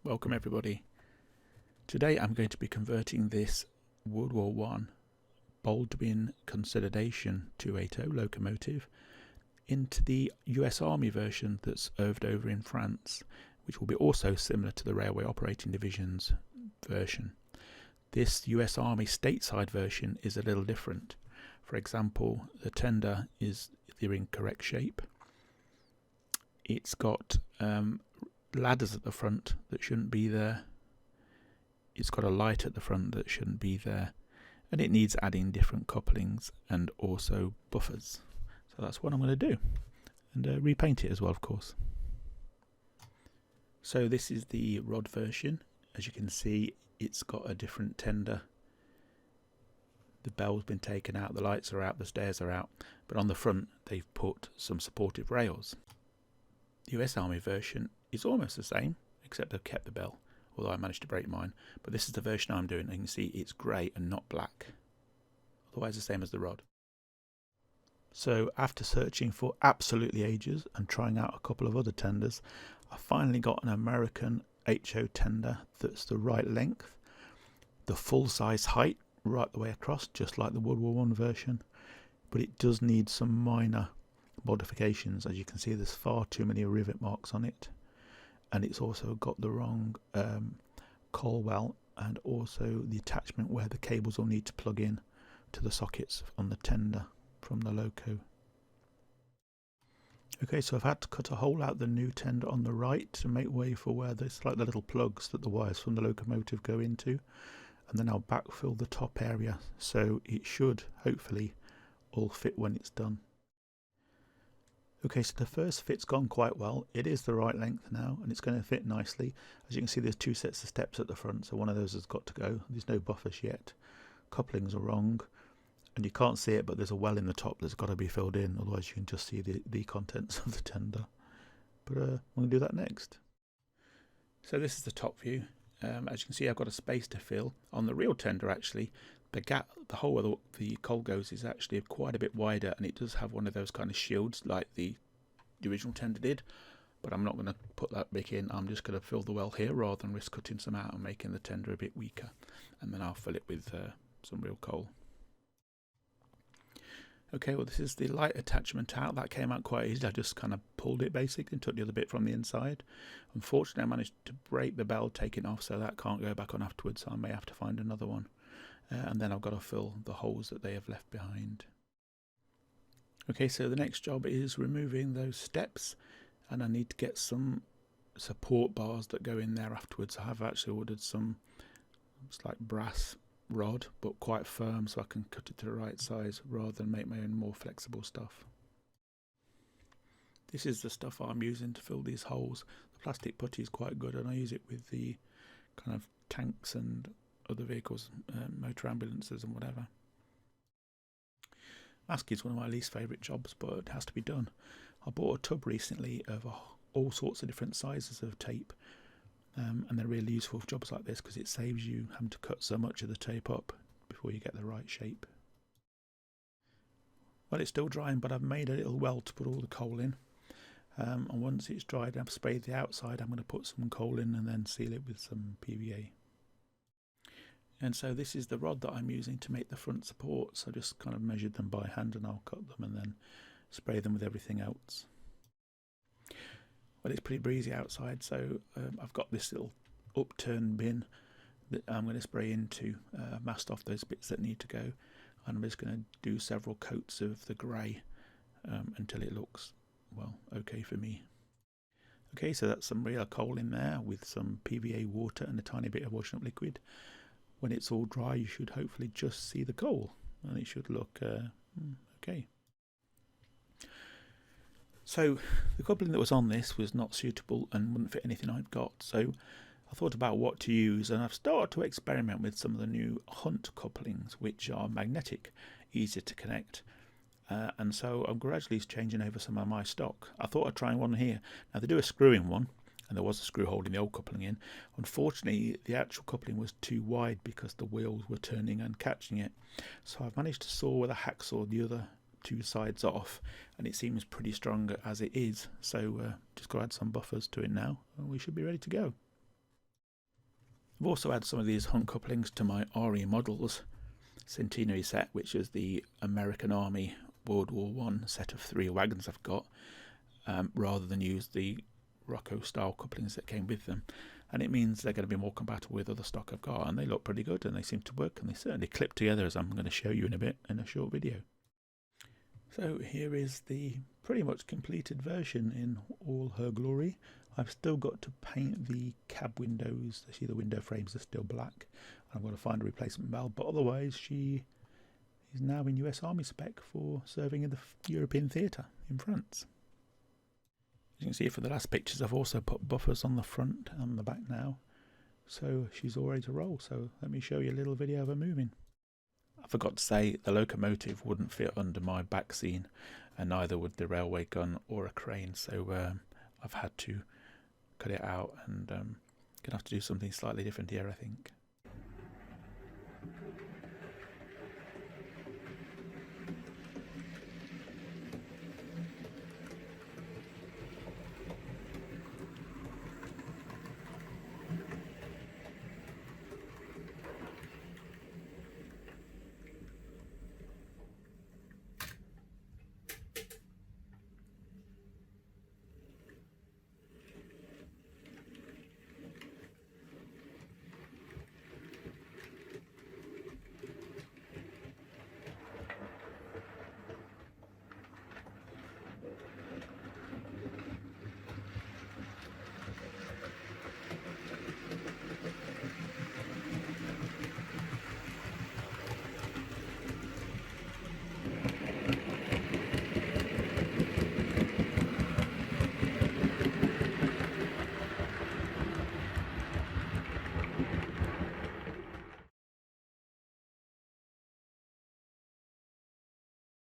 Welcome everybody. Today I'm going to be converting this World War I Baldwin Consolidation 280 locomotive into the US Army version that's served over in France, which will be also similar to the Railway Operating Division's version. This US Army stateside version is a little different. For example, the tender is the incorrect shape. It's got ladders at the front that shouldn't be there. It's got a light at the front that shouldn't be there, and it needs adding different couplings and also buffers. So that's what I'm going to do, and repaint it as well, of course. So this is the rod version. As you can see, it's got a different tender. The bell's been taken out, the lights are out, the stairs are out, but on the front they've put some supportive rails. The US Army version is almost the same, except they've kept the bell, although I managed to break mine. But this is the version I'm doing, and you can see it's grey and not black. Otherwise the same as the rod. So after searching for absolutely ages and trying out a couple of other tenders, I finally got an American HO tender that's the right length, the full size height right the way across, just like the World War I version, but it does need some minor modifications. As you can see, there's far too many rivet marks on it, and it's also got the wrong coil well, and also the attachment where the cables will need to plug in to the sockets on the tender from the loco. Okay, so I've had to cut a hole out the new tender on the right to make way for where there's like the little plugs that the wires from the locomotive go into, and then I'll backfill the top area so it should hopefully all fit when it's done. Okay, so the first fit's gone quite well. It is the right length now, and it's going to fit nicely. As you can see, there's two sets of steps at the front, so one of those has got to go. There's no buffers yet. Couplings are wrong, and you can't see it, but there's a well in the top that's got to be filled in, otherwise you can just see the contents of the tender. But I'm going to do that next. So this is the top view. As you can see, I've got a space to fill. On the real tender, actually, the gap, the hole where the coal goes is actually quite a bit wider, and it does have one of those kind of shields like the original tender did, but I'm not going to put that bit in. I'm just going to fill the well here rather than risk cutting some out and making the tender a bit weaker, and then I'll fill it with some real coal. Okay, well, this is the light attachment out. That came out quite easily. I just kind of pulled it basically and took the other bit from the inside. Unfortunately, I managed to break the bell, take it off, so that can't go back on afterwards, so I may have to find another one. And then I've got to fill the holes that they have left behind. Okay, so the next job is removing those steps, and I need to get some support bars that go in there afterwards. I have actually ordered some, it's like brass rod, but quite firm, so I can cut it to the right size rather than make my own more flexible stuff. This is the stuff I'm using to fill these holes. The plastic putty is quite good, and I use it with the kind of tanks and other vehicles, motor ambulances and whatever. Masking is one of my least favourite jobs, but it has to be done. I bought a tub recently of all sorts of different sizes of tape, and they're really useful for jobs like this because it saves you having to cut so much of the tape up before you get the right shape. Well, it's still drying, but I've made a little well to put all the coal in, and once it's dried, I've sprayed the outside. I'm going to put some coal in and then seal it with some PVA. And so this is the rod that I'm using to make the front supports. I just kind of measured them by hand, and I'll cut them and then spray them with everything else. Well, it's pretty breezy outside, so I've got this little upturned bin that I'm going to spray into, mast off those bits that need to go, and I'm just going to do several coats of the grey until it looks, well, okay for me. Okay, so that's some real coal in there with some PVA water and a tiny bit of washing up liquid. When it's all dry, you should hopefully just see the coal, and it should look okay. So the coupling that was on this was not suitable and wouldn't fit anything I'd got, so I thought about what to use, and I've started to experiment with some of the new Hunt couplings, which are magnetic, easier to connect, and so I'm gradually changing over some of my stock. I thought I'd try one here. Now they do a screw-in one, and there was a screw holding the old coupling in. Unfortunately, the actual coupling was too wide because the wheels were turning and catching it. So I've managed to saw with a hacksaw the other two sides off, and it seems pretty strong as it is. So just got to add some buffers to it now, and we should be ready to go. I've also added some of these hunt couplings to my RE Models centenary set, which is the American Army World War I set of 3 wagons I've got, rather than use the Rocco style couplings that came with them. And it means they're going to be more compatible with other stock I've got, and they look pretty good and they seem to work, and they certainly clip together, as I'm going to show you in a bit in a short video. So here is the pretty much completed version in all her glory. I've still got to paint the cab windows. See, the window frames are still black. I've got to find a replacement valve, but otherwise she is now in US Army spec for serving in the European theatre in France. As you can see for the last pictures, I've also put buffers on the front and on the back now, so she's all ready to roll. So let me show you a little video of her moving. I forgot to say the locomotive wouldn't fit under my back scene, and neither would the railway gun or a crane, so I've had to cut it out, and gonna have to do something slightly different here, I think.